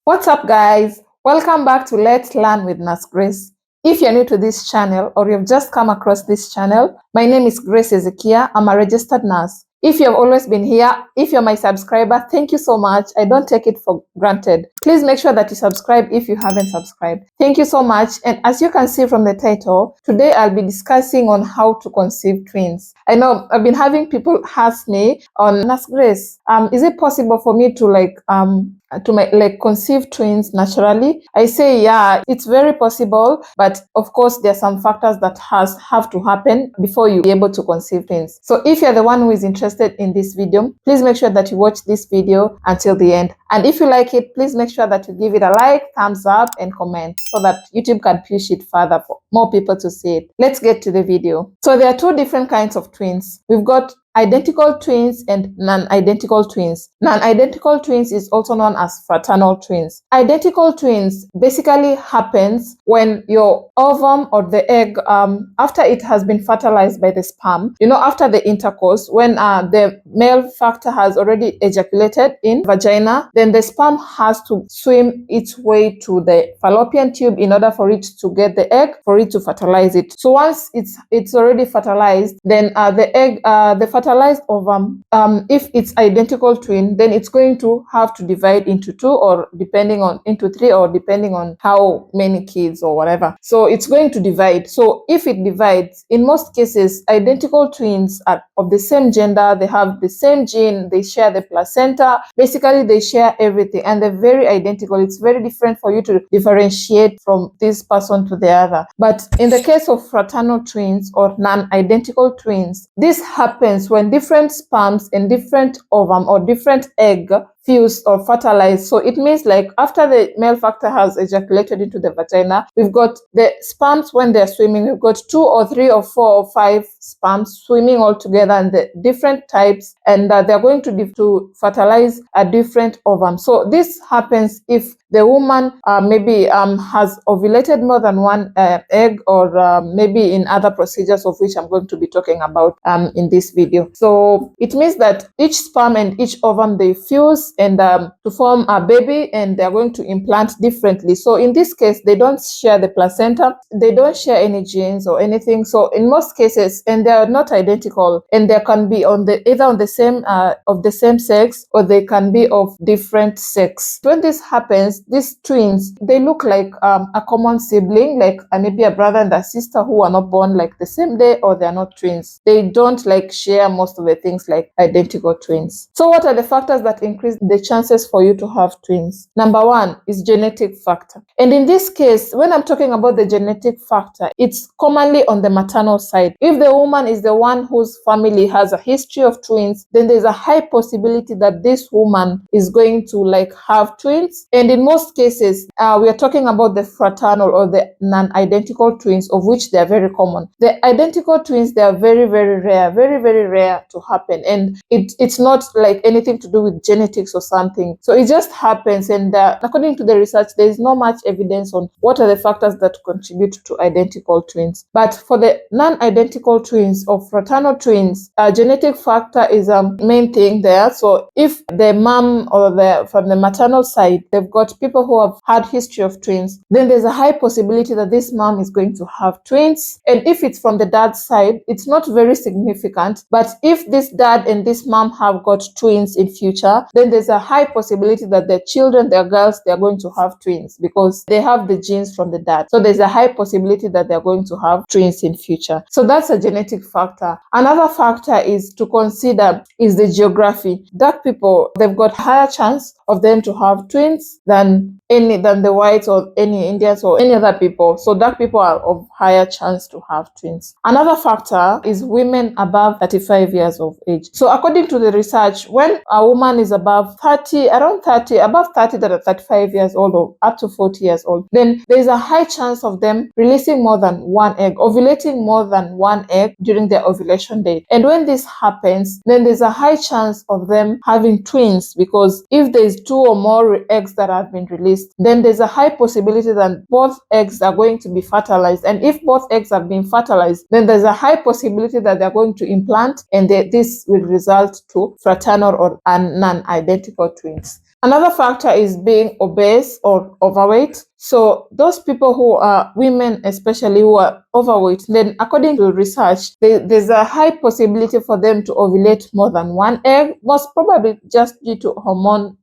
What's up, guys? Welcome back to Let's Learn with Nurse Grace. If you're new to this channel or you've just come across this channel, my name is Grace Ezekiah. I'm a registered nurse. If you've always been here, if you're my subscriber, thank you so much. I don't take it for granted. Please make sure that you subscribe if you haven't subscribed. Thank you so much. And as you can see from the title, today I'll be discussing on how to conceive twins. I know I've been having people ask me on Nurse Grace, is it possible for me to conceive twins naturally? I say, yeah, it's very possible, but of course there are some factors that have to happen before you be able to conceive twins. So if you're the one who is interested in this video, please make sure that you watch this video until the end. And if you like it, please make sure that you give it a like, thumbs up, and comment so that YouTube can push it further for more people to see it. Let's get to the video. So there are two different kinds of twins. We've got identical twins and non-identical twins. Non-identical twins is also known as fraternal twins. Identical twins basically happens when your ovum or the egg, after it has been fertilized by the sperm, after the intercourse, when the male factor has already ejaculated in vagina, then the sperm has to swim its way to the fallopian tube in order for it to get the egg, for it to fertilize it. So once it's already fertilized, then the egg, the fertilized ovum, if it's identical twin, then it's going to have to divide into two, or into three, or depending on how many kids or whatever. So it's going to divide. So if it divides, in most cases, identical twins are of the same gender, they have the same gene, they share the placenta, basically they share everything, and they're very identical. It's very different for you to differentiate from this person to the other. But in the case of fraternal twins or non-identical twins, this happens when different sperms and different ovum or different egg fuse or fertilize. So it means, like, after the male factor has ejaculated into the vagina, we've got the sperms when they're swimming, we've got 2 or 3 or 4 or 5 sperms swimming all together, and the different types, and they're going to fertilize a different ovum. So this happens if the woman maybe has ovulated more than one egg, or maybe in other procedures of which I'm going to be talking about in this video. So it means that each sperm and each ovum, they fuse and to form a baby, and they're going to implant differently. So in this case, they don't share the placenta, they don't share any genes or anything. So in most cases, and they are not identical, and they can be either on the same of the same sex, or they can be of different sex. When this happens, these twins, they look like a common sibling, like maybe a brother and a sister who are not born like the same day, or they are not twins. They don't share most of the things like identical twins. So what are the factors that increase the chances for you to have twins? Number one is genetic factor. And in this case, when I'm talking about the genetic factor, it's commonly on the maternal side. If the woman is the one whose family has a history of twins, then there's a high possibility that this woman is going to have twins. And in most cases, we are talking about the fraternal or the non-identical twins, of which they are very common. The identical twins, they are very, very rare, very, very rare to happen. And it's not like anything to do with genetics or something. So it just happens. And according to the research, there is not much evidence on what are the factors that contribute to identical twins. But for the non-identical twins or fraternal twins, genetic factor is a main thing there. So if the mom or from the maternal side, they've got people who have had history of twins, then there's a high possibility that this mom is going to have twins. And if it's from the dad's side, it's not very significant. But if this dad and this mom have got twins in future, then there's a high possibility that their children, their girls, they're going to have twins because they have the genes from the dad. So there's a high possibility that they're going to have twins in future. So that's a genetic factor. Another factor is to consider is the geography. Dark people, they've got higher chance of them to have twins than the whites or any Indians or any other people. So dark people are of higher chance to have twins. Another factor is women above 35 years of age. So according to the research, when a woman is above 30 to 35 years old, or up to 40 years old, then there's a high chance of them releasing more than one egg, ovulating more than one egg during their ovulation date. And when this happens, then there's a high chance of them having twins, because if there's 2 or more eggs that have been released, then there's a high possibility that both eggs are going to be fertilized. And if both eggs have been fertilized, then there's a high possibility that they're going to implant, and this will result to fraternal or non-identical twins. Another factor is being obese or overweight. So those people who are women, especially who are overweight, then according to research, there's a high possibility for them to ovulate more than one egg, most probably just due to hormone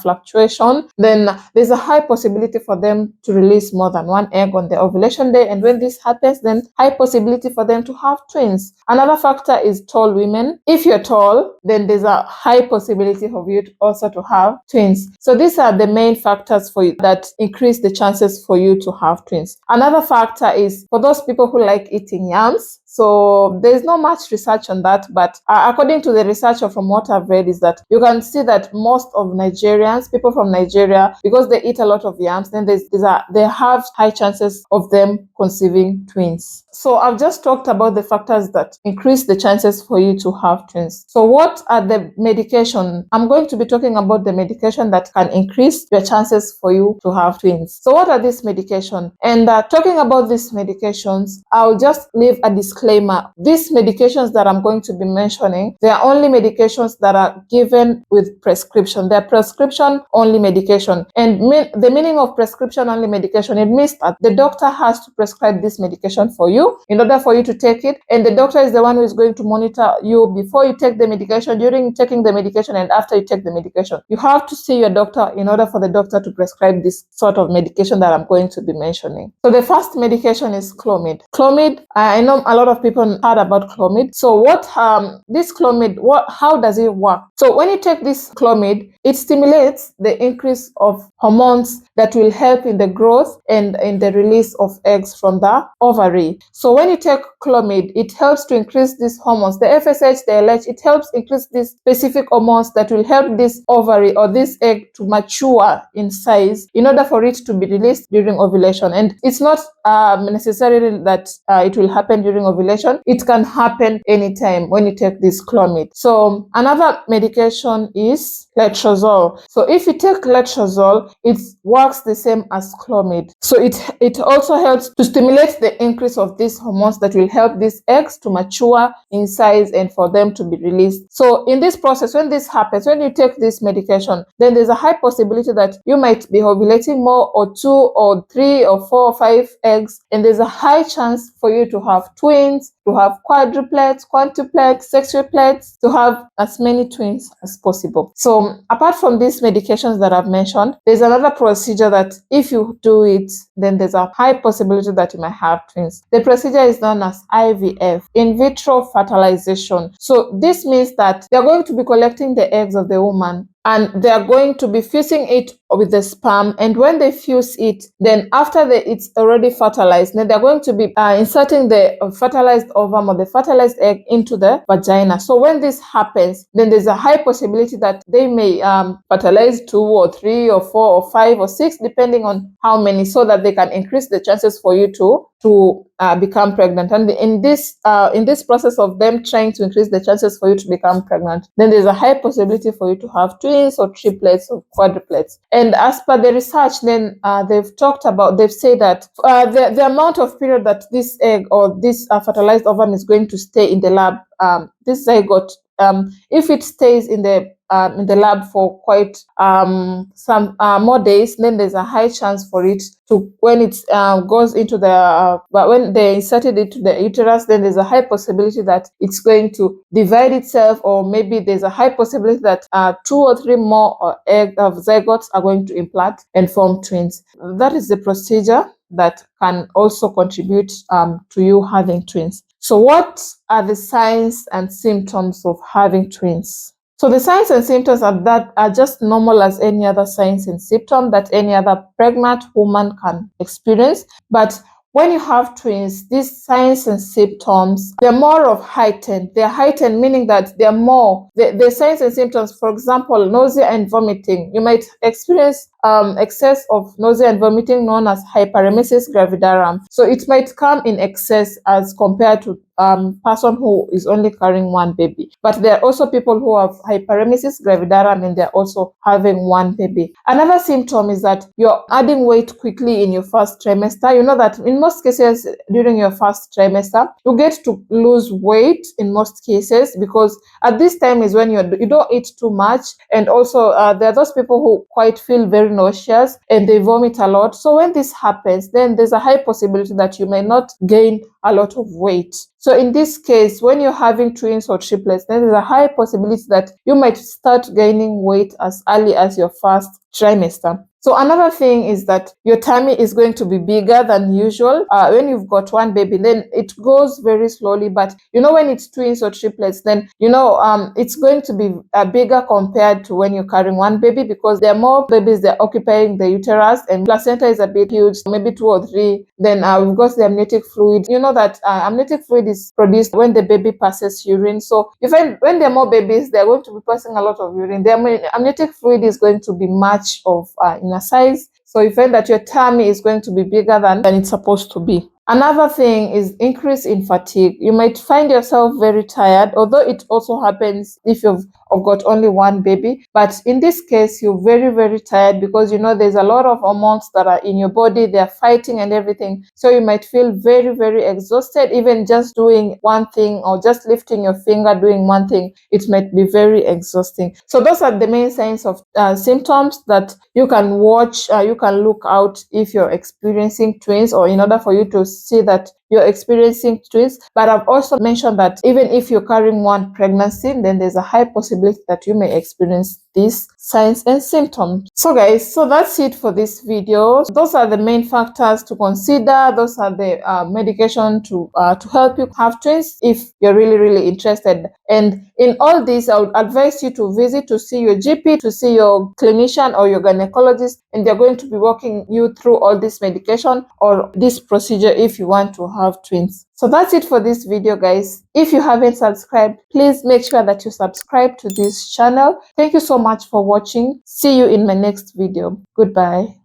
fluctuation. Then there's a high possibility for them to release more than one egg on the ovulation day. And when this happens, then high possibility for them to have twins. Another factor is tall women. If you're tall, then there's a high possibility for you also to have twins. So these are the main factors for you that increase the chances for you to have twins. Another factor is for those people who like eating yams. So there's not much research on that, but according to the research or from what I've read is that you can see that most of Nigerians, people from Nigeria, because they eat a lot of yams, then they have high chances of them conceiving twins. So I've just talked about the factors that increase the chances for you to have twins. So what are the medication? I'm going to be talking about the medication that can increase your chances for you to have twins. So what are these medications? And talking about these medications, I'll just leave a disclaimer. These medications that I'm going to be mentioning, they are only medications that are given with prescription. They're prescription only medication. And the meaning of prescription only medication, it means that the doctor has to prescribe this medication for you in order for you to take it. And the doctor is the one who is going to monitor you before you take the medication, during taking the medication, and after you take the medication. You have to see your doctor in order for the doctor to prescribe this sort of medication that I'm going to be mentioning. So the first medication is Clomid. Clomid, I know a lot of people heard about Clomid. So what this Clomid, how does it work? So when you take this Clomid, it stimulates the increase of hormones that will help in the growth and in the release of eggs from the ovary. So when you take Clomid, it helps to increase these hormones, the FSH, the LH, it helps increase these specific hormones that will help this ovary or this egg to mature in size in order for it to be released during ovulation. And it's not necessarily that it will happen during ovulation. It can happen anytime when you take this Clomid. So another medication is letrozole. So if you take letrozole, it works the same as Clomid. So it also helps to stimulate the increase of these hormones that will help these eggs to mature in size and for them to be released. So in this process, when this happens, when you take this medication, then there's a high possibility that you might be ovulating more, or 2 or 3 or 4 or 5 eggs, and there's a high chance for you to have twins, to have quadruplets, quintuplets, sextuplets, to have as many twins as possible. So apart from these medications that I've mentioned, there's another procedure that if you do it, then there's a high possibility that you might have twins. The procedure is known as IVF, in vitro fertilization. So this means that they're going to be collecting the eggs of the woman, and they are going to be fusing it with the sperm. And when they fuse it, then after it's already fertilized, then they're going to be inserting the fertilized ovum or the fertilized egg into the vagina. So when this happens, then there's a high possibility that they may fertilize 2 or 3 or 4 or 5 or 6, depending on how many, so that they can increase the chances for you to become pregnant. And in this process of them trying to increase the chances for you to become pregnant, then there's a high possibility for you to have twins or triplets or quadruplets. And as per the research, then they've said that the amount of period that this egg or this fertilized ovum is going to stay in the lab, this zygote, if it stays in the lab for quite some more days, then there's a high chance for it to, when it goes into when they inserted it to the uterus, then there's a high possibility that it's going to divide itself, or maybe there's a high possibility that 2 or 3 more egg of zygotes are going to implant and form twins. That is the procedure that can also contribute to you having twins. So what are the signs and symptoms of having twins? So the signs and symptoms are just normal as any other signs and symptoms that any other pregnant woman can experience. But when you have twins, these signs and symptoms, they're more of heightened. They're heightened, meaning that they're more, the signs and symptoms, for example, nausea and vomiting. You might experience excess of nausea and vomiting known as hyperemesis gravidarum. So it might come in excess as compared to person who is only carrying one baby. But there are also people who have hyperemesis gravidarum and they're also having one baby. Another symptom is that you're adding weight quickly in your first trimester. You know that in most cases during your first trimester, you get to lose weight in most cases, because at this time is when you don't eat too much, and also there are those people who quite feel very nauseous and they vomit a lot. So when this happens, then there's a high possibility that you may not gain a lot of weight. So in this case, when you're having twins or triplets, then there's a high possibility that you might start gaining weight as early as your first trimester. So another thing is that your tummy is going to be bigger than usual. When you've got one baby, then it goes very slowly. But when it's twins or triplets, then it's going to be bigger compared to when you're carrying one baby, because there are more babies that are occupying the uterus, and placenta is a bit huge, maybe 2 or 3. Then we've got the amniotic fluid. You know that amniotic fluid is produced when the baby passes urine. So you find when there are more babies, they're going to be passing a lot of urine. The amniotic fluid is going to be much of in a size, so you find that your tummy is going to be bigger than it's supposed to be. Another thing is increase in fatigue. You might find yourself very tired, although it also happens if you've got only one baby. But in this case, you're very, very tired, because there's a lot of hormones that are in your body, they're fighting and everything. So you might feel very, very exhausted, even just doing one thing or just lifting your finger, doing one thing, it might be very exhausting. So those are the main signs of symptoms that you can watch, you can look out if you're experiencing twins, or in order for you to see that you're experiencing twins. But I've also mentioned that even if you're carrying one pregnancy, then there's a high possibility that you may experience these signs and symptoms. So guys, so that's it for this video. Those are the main factors to consider. Those are the medication to help you have twins if you're really, really interested. And in all this, I would advise you to visit to see your GP, to see your clinician or your gynecologist, and they're going to be walking you through all this medication or this procedure if you want to have twins. So that's it for this video, guys. If you haven't subscribed, please make sure that you subscribe to this channel. Thank you so much for watching. See you in my next video. Goodbye.